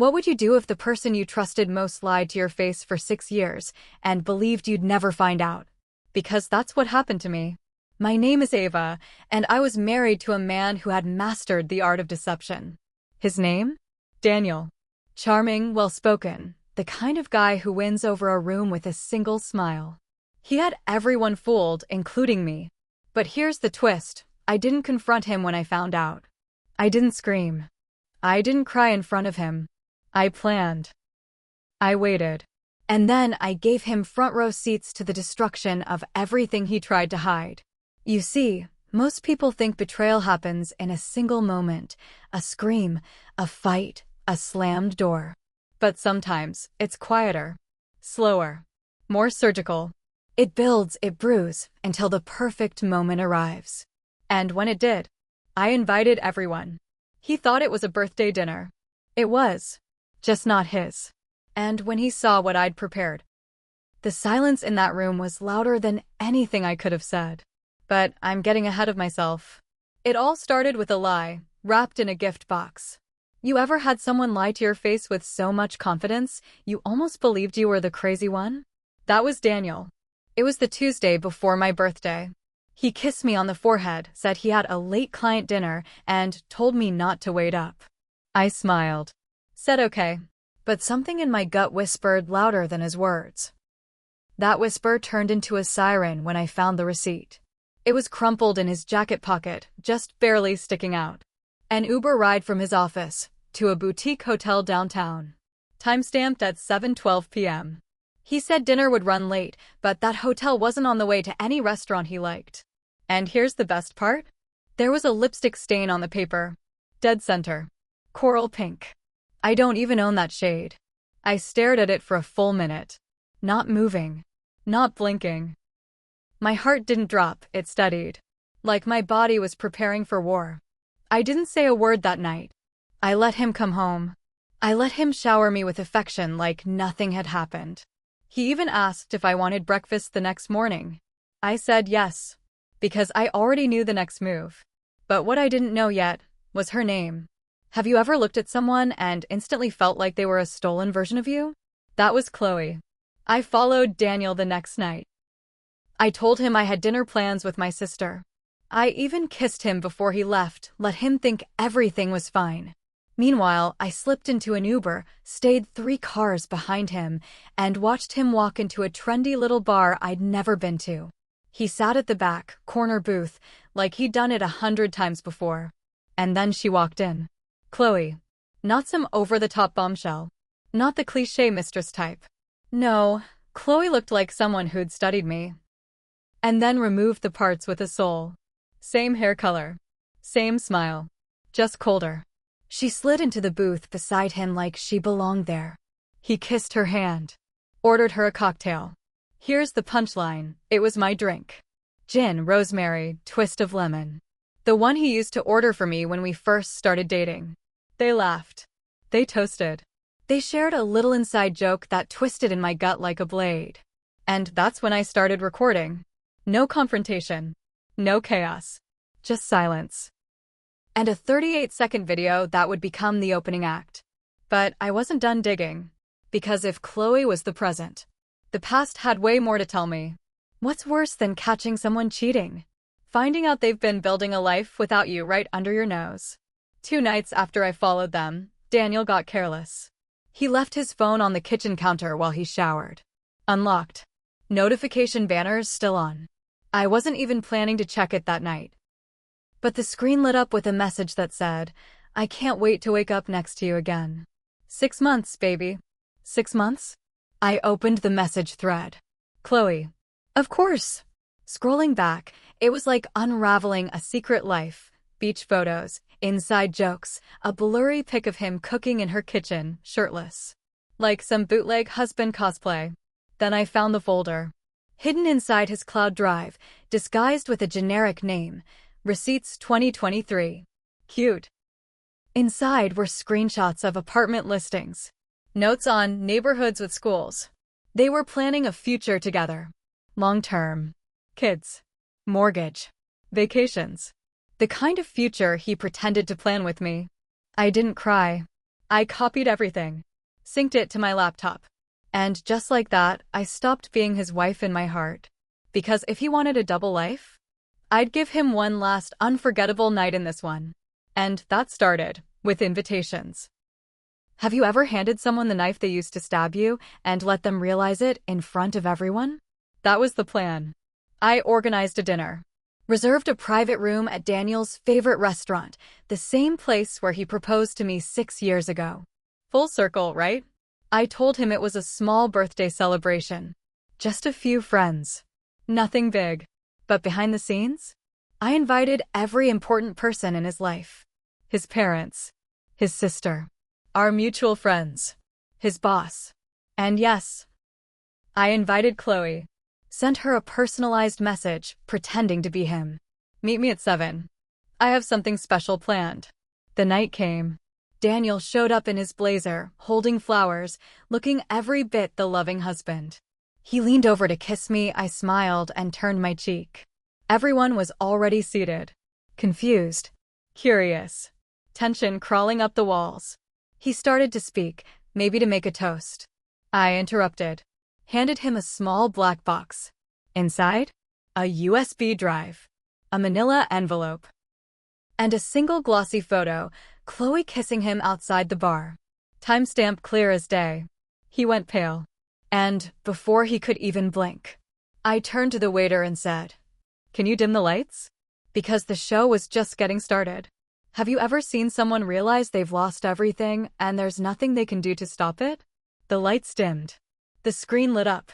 What would you do if the person you trusted most lied to your face for 6 years and believed you'd never find out? Because that's what happened to me. My name is Ava, and I was married to a man who had mastered the art of deception. His name? Daniel. Charming, well-spoken, the kind of guy who wins over a room with a single smile. He had everyone fooled, including me. But here's the twist. I didn't confront him when I found out. I didn't scream. I didn't cry in front of him. I planned. I waited. And then I gave him front row seats to the destruction of everything he tried to hide. You see, most people think betrayal happens in a single moment, a scream, a fight, a slammed door. But sometimes it's quieter, slower, more surgical. It builds, it brews, until the perfect moment arrives. And when it did, I invited everyone. He thought it was a birthday dinner. It was, just not his. And when he saw what I'd prepared, the silence in that room was louder than anything I could have said. But I'm getting ahead of myself. It all started with a lie, wrapped in a gift box. You ever had someone lie to your face with so much confidence, you almost believed you were the crazy one? That was Daniel. It was the Tuesday before my birthday. He kissed me on the forehead, said he had a late client dinner, and told me not to wait up. I smiled. Said okay. But something in my gut whispered louder than his words. That whisper turned into a siren when I found the receipt. It was crumpled in his jacket pocket, just barely sticking out. An Uber ride from his office to a boutique hotel downtown. Timestamped at 7:12 p.m. He said dinner would run late, but that hotel wasn't on the way to any restaurant he liked. And here's the best part. There was a lipstick stain on the paper. Dead center. Coral pink. I don't even own that shade. I stared at it for a full minute. Not moving. Not blinking. My heart didn't drop, it steadied. Like my body was preparing for war. I didn't say a word that night. I let him come home. I let him shower me with affection like nothing had happened. He even asked if I wanted breakfast the next morning. I said yes, because I already knew the next move. But what I didn't know yet was her name. Have you ever looked at someone and instantly felt like they were a stolen version of you? That was Chloe. I followed Daniel the next night. I told him I had dinner plans with my sister. I even kissed him before he left, let him think everything was fine. Meanwhile, I slipped into an Uber, stayed 3 cars behind him, and watched him walk into a trendy little bar I'd never been to. He sat at the back, corner booth, like he'd done it 100 times before. And then she walked in. Chloe. Not some over-the-top bombshell. Not the cliché mistress type. No, Chloe looked like someone who'd studied me. And then removed the parts with a soul. Same hair color. Same smile. Just colder. She slid into the booth beside him like she belonged there. He kissed her hand. Ordered her a cocktail. Here's the punchline. It was my drink. Gin, rosemary, twist of lemon. The one he used to order for me when we first started dating. They laughed. They toasted. They shared a little inside joke that twisted in my gut like a blade. And that's when I started recording. No confrontation. No chaos. Just silence. And a 38-second video that would become the opening act. But I wasn't done digging. Because if Chloe was the present, the past had way more to tell me. What's worse than catching someone cheating? Finding out they've been building a life without you right under your nose. 2 nights after I followed them, Daniel got careless. He left his phone on the kitchen counter while he showered. Unlocked. Notification banners still on. I wasn't even planning to check it that night. But the screen lit up with a message that said, I can't wait to wake up next to you again. 6 months, baby. 6 months? I opened the message thread. Chloe. Of course. Scrolling back, it was like unraveling a secret life. Beach photos, inside jokes, a blurry pic of him cooking in her kitchen, shirtless. Like some bootleg husband cosplay. Then I found the folder. Hidden inside his cloud drive, disguised with a generic name, Receipts 2023. Cute. Inside were screenshots of apartment listings. Notes on neighborhoods with schools. They were planning a future together. Long-term. Kids. Mortgage. Vacations. The kind of future he pretended to plan with me. I didn't cry. I copied everything, synced it to my laptop. And just like that, I stopped being his wife in my heart. Because if he wanted a double life, I'd give him one last unforgettable night in this one. And that started with invitations. Have you ever handed someone the knife they used to stab you and let them realize it in front of everyone? That was the plan. I organized a dinner, reserved a private room at Daniel's favorite restaurant, the same place where he proposed to me 6 years ago. Full circle, right? I told him it was a small birthday celebration. Just a few friends. Nothing big. But behind the scenes, I invited every important person in his life. His parents, his sister, our mutual friends, his boss. And yes, I invited Chloe. Sent her a personalized message, pretending to be him. Meet me at 7. I have something special planned. The night came. Daniel showed up in his blazer, holding flowers, looking every bit the loving husband. He leaned over to kiss me. I smiled and turned my cheek. Everyone was already seated. Confused. Curious. Tension crawling up the walls. He started to speak, maybe to make a toast. I interrupted. Handed him a small black box. Inside, a USB drive, a manila envelope, and a single glossy photo, Chloe kissing him outside the bar. Timestamp clear as day. He went pale. And, before he could even blink, I turned to the waiter and said, "Can you dim the lights?" Because the show was just getting started. Have you ever seen someone realize they've lost everything and there's nothing they can do to stop it? The lights dimmed. The screen lit up.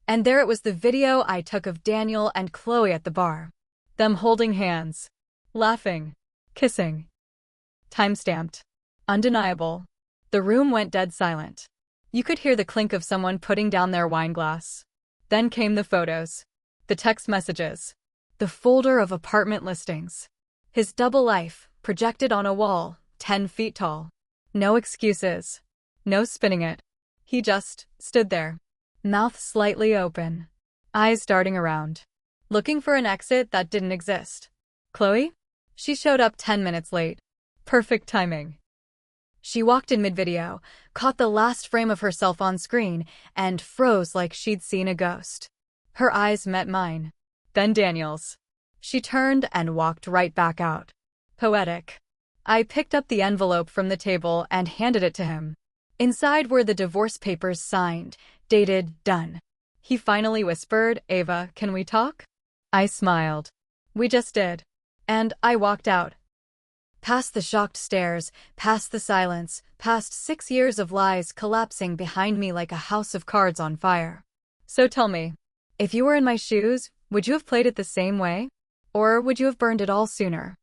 And there it was, the video I took of Daniel and Chloe at the bar. Them holding hands. Laughing. Kissing. Timestamped. Undeniable. The room went dead silent. You could hear the clink of someone putting down their wine glass. Then came the photos. The text messages. The folder of apartment listings. His double life, projected on a wall, 10 feet tall. No excuses. No spinning it. He just stood there. Mouth slightly open. Eyes darting around. Looking for an exit that didn't exist. Chloe? She showed up 10 minutes late. Perfect timing. She walked in mid-video, caught the last frame of herself on screen, and froze like she'd seen a ghost. Her eyes met mine. Then Daniel's. She turned and walked right back out. Poetic. I picked up the envelope from the table and handed it to him. Inside were the divorce papers signed, dated, done. He finally whispered, "Ava, can we talk?" I smiled. We just did. And I walked out. Past the shocked stares, past the silence, past 6 years of lies collapsing behind me like a house of cards on fire. So tell me, if you were in my shoes, would you have played it the same way? Or would you have burned it all sooner?